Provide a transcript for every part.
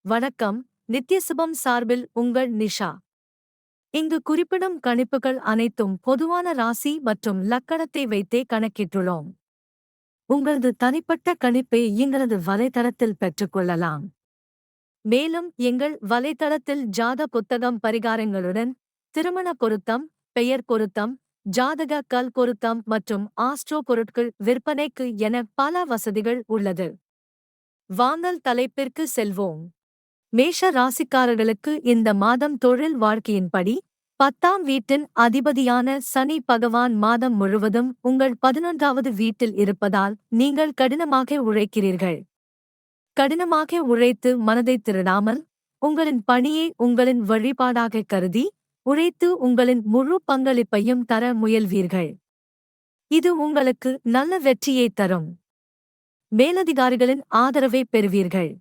வணக்கம். நித்யசுபம் சார்பில் உங்கள் நிஷா. இங்கு குறிப்பிடும் கணிப்புகள் அனைத்தும் பொதுவான ராசி மற்றும் லக்கணத்தை வைத்தே கணக்கிட்டுள்ளோம். உங்களது தனிப்பட்ட கணிப்பை எங்களது வலைத்தளத்தில் பெற்றுக்கொள்ளலாம். மேலும் எங்கள் வலைத்தளத்தில் ஜாத புத்தகம் பரிகாரங்களுடன் திருமண பொருத்தம், பெயர் பொருத்தம், ஜாதக கல் பொருத்தம் மற்றும் ஆஸ்ட்ரோ பொருட்கள் விற்பனைக்கு என பல வசதிகள் உள்ளது. வாங்கல் தலைப்பிற்கு செல்வோம். மேஷ ராசிக்காரர்களுக்கு இந்த மாதம் தொழில் வாழ்க்கையின்படி 10ஆம் வீட்டின் அதிபதியான சனி பகவான் மாதம் முழுவதும் உங்கள் 11வது வீட்டில் இருப்பதால் நீங்கள் கடினமாக உழைக்கிறீர்கள். கடினமாக உழைத்து மனதை திருடாமல், உங்களின் பணியை உங்களின் வழிபாடாக கருதி, உழைத்து உங்களின் முழு பங்களிப்பையும் தர முயல்வீர்கள். இது உங்களுக்கு நல்ல வெற்றியை தரும். மேலதிகாரிகளின் ஆதரவை பெறுவீர்கள்.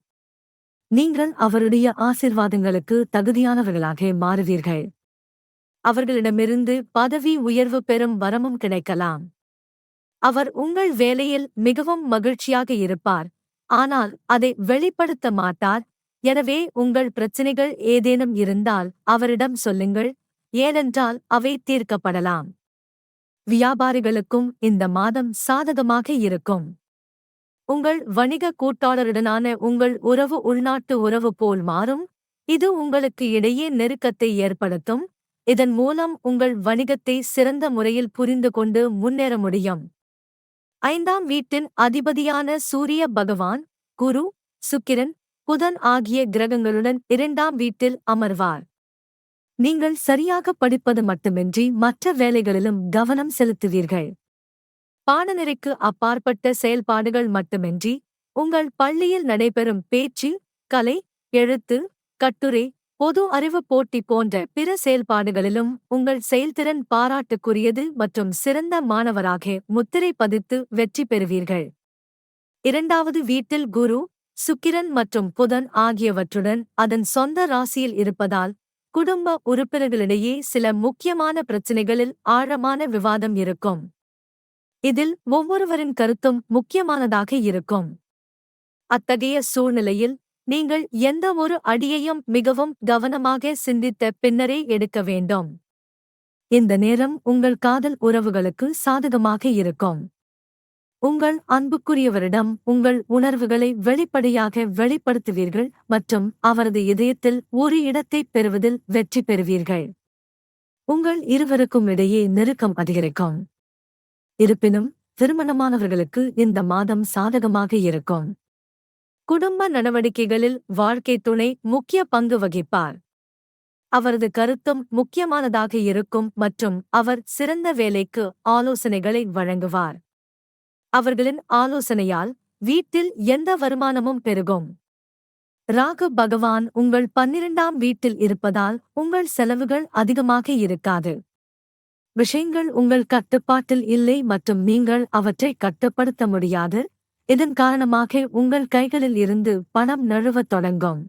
நீங்கள் அவருடைய ஆசீர்வாதங்களுக்கு தகுதியானவர்களாக மாறுவீர்கள். அவர்களிடமிருந்து பதவி உயர்வு பெறும் வரமும் கிடைக்கலாம். அவர் உங்கள் வேலையில் மிகவும் மகிழ்ச்சியாக இருப்பார், ஆனால் அதை வெளிப்படுத்த மாட்டார். எனவே உங்கள் பிரச்சினைகள் ஏதேனும் இருந்தால் அவரிடம் சொல்லுங்கள், ஏனென்றால் அவை தீர்க்கப்படலாம். வியாபாரிகளுக்கும் இந்த மாதம் சாதகமாக இருக்கும். உங்கள் வணிக கூட்டாளருடனான உங்கள் உறவு உள்நாட்டு உறவு போல் மாறும். இது உங்களுக்கு இடையே நெருக்கத்தை ஏற்படுத்தும். இதன் மூலம் உங்கள் வணிகத்தை சிறந்த முறையில் புரிந்து கொண்டு முன்னேற முடியும். 5ஆம் வீட்டின் அதிபதியான சூரிய பகவான், குரு, சுக்கிரன், புதன் ஆகிய கிரகங்களுடன் 2ஆம் வீட்டில் அமர்வார். நீங்கள் சரியாக படிப்பது மட்டுமின்றி மற்ற வேலைகளிலும் கவனம் செலுத்துவீர்கள். பாடநெறிக்கு அப்பாற்பட்ட செயல்பாடுகள் மட்டுமின்றி, உங்கள் பள்ளியில் நடைபெறும் பேச்சு, கலை, எழுத்து, கட்டுரை, பொது அறிவு போட்டி போன்ற பிற செயல்பாடுகளிலும் உங்கள் செயல்திறன் பாராட்டுக்குரியது மற்றும் சிறந்த மாணவராக முத்திரை பதித்து வெற்றி பெறுவீர்கள். 2வது வீட்டில் குரு, சுக்கிரன் மற்றும் புதன் ஆகியவற்றுடன் அதன் சொந்த ராசியில் இருப்பதால், குடும்ப உறுப்பினர்களிடையே சில முக்கியமான பிரச்சினைகளில் ஆழமான விவாதம் இருக்கும். இதில் ஒவ்வொருவரின் கருத்தும் முக்கியமானதாக இருக்கும். அத்தகைய சூழ்நிலையில் நீங்கள் எந்த ஒரு அடியையும் மிகவும் கவனமாக சிந்தித்த பின்னரே எடுக்க வேண்டும். இந்த நேரம் உங்கள் காதல் உறவுகளுக்கு சாதகமாக இருக்கும். உங்கள் அன்புக்குரியவரிடம் உங்கள் உணர்வுகளை வெளிப்படையாக வெளிப்படுத்துவீர்கள் மற்றும் அவரது இதயத்தில் ஒரு இடத்தைப் பெறுவதில் வெற்றி பெறுவீர்கள். உங்கள் இருவருக்கும் இடையே நெருக்கம் அதிகரிக்கும். இருப்பினும் திருமணமானவர்களுக்கு இந்த மாதம் சாதகமாக இருக்கும். குடும்ப நடவடிக்கைகளில் வாழ்க்கை துணை முக்கிய பங்கு வகிப்பார். அவரது கருத்தும் முக்கியமானதாக இருக்கும் மற்றும் அவர் சிறந்த வேலைக்கு ஆலோசனைகளை வழங்குவார். அவர்களின் ஆலோசனையால் வீட்டில் எந்த வருமானமும் பெருகும். ராகு பகவான் உங்கள் 12ஆம் வீட்டில் இருப்பதால் உங்கள் செலவுகள் அதிகமாக இருக்காது. விஷயங்கள் உங்கள் கட்டுப்பாட்டில் இல்லை மற்றும் நீங்கள் அவற்றை கட்டுப்படுத்த முடியாது. இதன் காரணமாக உங்கள் கைகளில் இருந்து பணம் நழுவத் தொடங்கும்.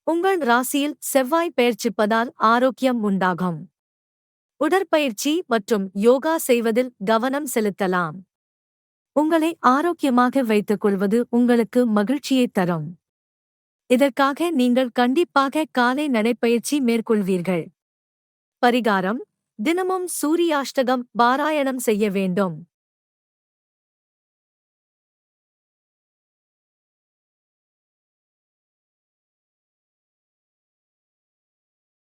உங்கள் ராசியில் செவ்வாய் பெயர்ச்சிப்பதால் ஆரோக்கியம் உண்டாகும். உடற்பயிற்சி மற்றும் யோகா செய்வதில் கவனம் செலுத்தலாம். உங்களை ஆரோக்கியமாக வைத்துக் கொள்வது உங்களுக்கு மகிழ்ச்சியை தரும். இதற்காக நீங்கள் கண்டிப்பாக காலை நடைப்பயிற்சி மேற்கொள்வீர்கள். பரிகாரம்: தினமும் சூரியாஷ்டகம் பாராயணம் செய்ய வேண்டும்.